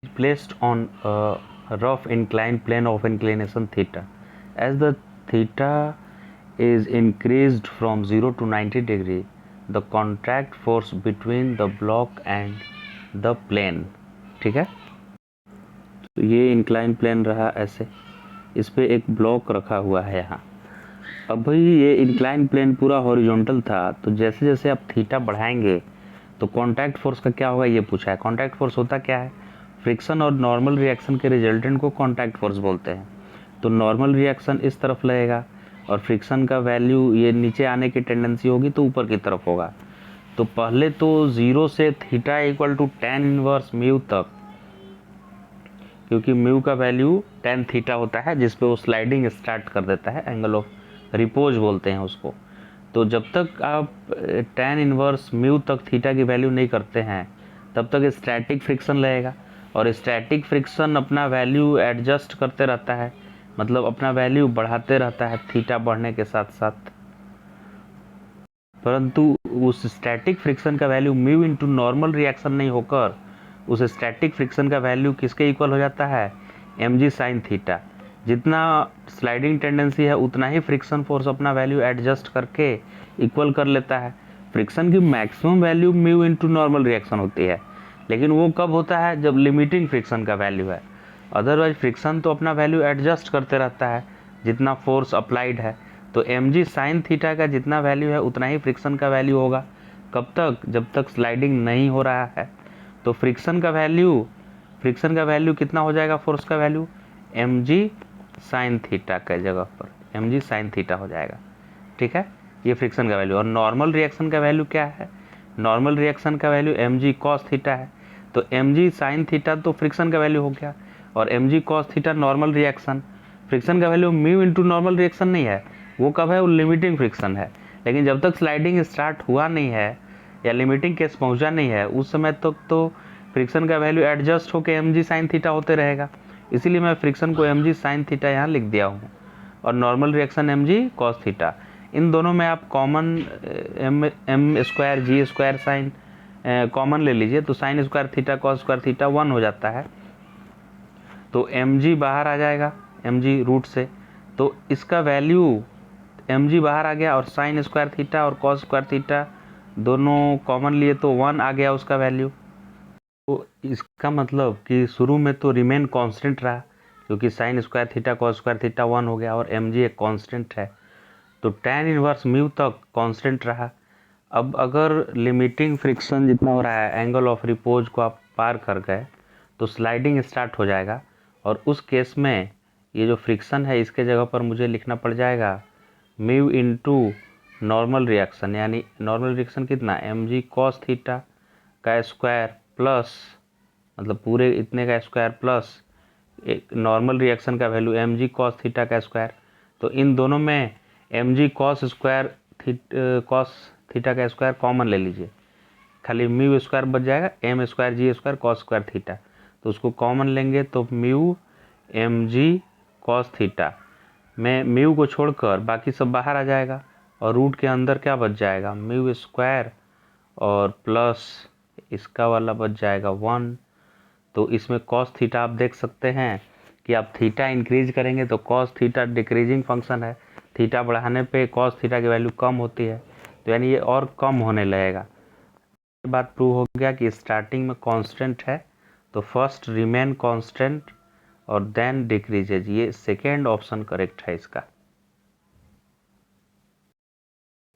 placed on a rough inclined plane of inclination theta. As the theta is increased from 0 to 90 degree, the contact force between the block and the plane, ठीक है। तो ये incline plane रहा ऐसे, इस पे एक block रखा हुआ है यहाँ। अब भाई ये इंक्लाइन प्लेन पूरा हॉरिजॉन्टल था, तो जैसे जैसे आप थीटा बढ़ाएंगे तो कांटेक्ट फोर्स का क्या होगा ये पूछा है। कांटेक्ट फोर्स होता क्या है, फ्रिक्शन और नॉर्मल रिएक्शन के रिजल्टेंट को कांटेक्ट फोर्स बोलते हैं। तो नॉर्मल रिएक्शन इस तरफ लगेगा और फ्रिक्शन का वैल्यू ये नीचे आने की टेंडेंसी होगी तो ऊपर की तरफ होगा। तो पहले तो 0 से theta equal to tan inverse mu तक, क्योंकि म्यू का वैल्यू tan थीटा होता है जिस पे वो स्लाइडिंग स्टार्ट कर देता है, एंगल ऑफ रिपोज बोलते हैं उसको। तो जब तक आप tan इनवर्स म्यू तक थीटा की वैल्यू नहीं करते हैं तब तक स्टैटिक फ्रिक्शन लगेगा, और स्टैटिक फ्रिक्शन अपना वैल्यू एडजस्ट करते रहता है, मतलब अपना वैल्यू बढ़ाते रहता है थीटा बढ़ने के साथ साथ। परंतु उस स्टैटिक फ्रिक्शन का value mu into normal reaction नहीं होकर उस स्टैटिक फ्रिक्शन का वैल्यू किसके इक्वल हो जाता है, mg साइन थीटा। जितना स्लाइडिंग टेंडेंसी है उतना ही फ्रिक्शन फोर्स अपना वैल्यू एडजस्ट करके इक्वल कर लेता है। फ्रिक्शन की maximum value mu into normal reaction होती है, लेकिन वो कब होता है, जब लिमिटिंग फ्रिक्शन का वैल्यू है। अदरवाइज फ्रिक्शन तो अपना वैल्यू एडजस्ट करते रहता है जितना फोर्स अप्लाइड है। तो mg साइन थीटा का जितना वैल्यू है उतना ही फ्रिक्शन का वैल्यू होगा। कब तक, जब तक स्लाइडिंग नहीं हो रहा है। तो फ्रिक्शन का वैल्यू कितना हो जाएगा, फोर्स का वैल्यू mg साइन थीटा के जगह पर mg साइन थीटा हो जाएगा, ठीक है। ये फ्रिक्शन का वैल्यू। और नॉर्मल रिएक्शन का वैल्यू क्या है, नॉर्मल रिएक्शन का वैल्यू mg कॉस थीटा है। तो mg साइन थीटा तो फ्रिक्शन का वैल्यू हो गया, और mg cos theta normal reaction. Friction का value mu into normal reaction नहीं है, वो कब है, वो लिमिटिंग फ्रिक्शन है। लेकिन जब तक स्लाइडिंग स्टार्ट हुआ नहीं है या लिमिटिंग केस पहुंचा नहीं है उस समय तक तो फ्रिक्शन का वैल्यू एडजस्ट होकर mg साइन थीटा होते रहेगा। इसीलिए मैं फ्रिक्शन को mg साइन थीटा यहाँ लिख दिया हूँ, और normal reaction mg cos theta. इन दोनों में आप common m square g square sine common ले लीजिए, तो sine square theta cos square theta 1 हो जाता है। तो mg बाहर आ जाएगा, mg रूट से, तो इसका वैल्यू mg बाहर आ गया, और साइन स्क्वायर थीटा और कॉस स्क्वायर थीटा दोनों कॉमन लिए तो 1 आ गया उसका वैल्यू। तो इसका मतलब कि शुरू में तो रिमेन कांस्टेंट रहा, क्योंकि sign square theta cos square theta 1 हो गया और mg एक कांस्टेंट है। तो tan इनवर्स म्यू तक कांस्टेंट रहा। अब अगर लिमिटिंग फ्रिक्शन जितना हो रहा है, एंगल ऑफ रिपोज को आप पार कर गए तो स्लाइडिंग स्टार्ट हो जाएगा, और उस केस में ये जो फ्रिक्शन है इसके जगह पर मुझे लिखना पड़ जाएगा म्यू इंटू नॉर्मल रिएक्शन, यानी नॉर्मल रिएक्शन कितना, mg कॉस थीटा का स्क्वायर प्लस, मतलब पूरे इतने का स्क्वायर प्लस एक नॉर्मल रिएक्शन का वैल्यू mg कॉस थीटा का स्क्वायर। तो इन दोनों में mg कॉस थीटा का स्क्वायर कॉमन ले लीजिए, खाली म्यू स्क्वायर बच जाएगा, m square g square cos square theta. तो उसको कॉमन लेंगे तो म्यू mg कॉस थीटा में म्यू को छोड़कर बाकी सब बाहर आ जाएगा, और रूट के अंदर क्या बच जाएगा, म्यू स्क्वायर और प्लस इसका वाला बच जाएगा 1। तो इसमें कॉस थीटा आप देख सकते हैं कि आप थीटा इंक्रीज करेंगे तो कॉस थीटा डिक्रीजिंग फंक्शन है, थीटा बढ़ाने पे कॉस थीटा की वैल्यू कम होती है, तो यानी ये और कम होने लगेगा। ये बात प्रूव हो गया कि स्टार्टिंग में कांस्टेंट है तो फर्स्ट रिमेन कांस्टेंट और देन डिक्रीजेज। ये सेकेंड ऑप्शन करेक्ट है इसका।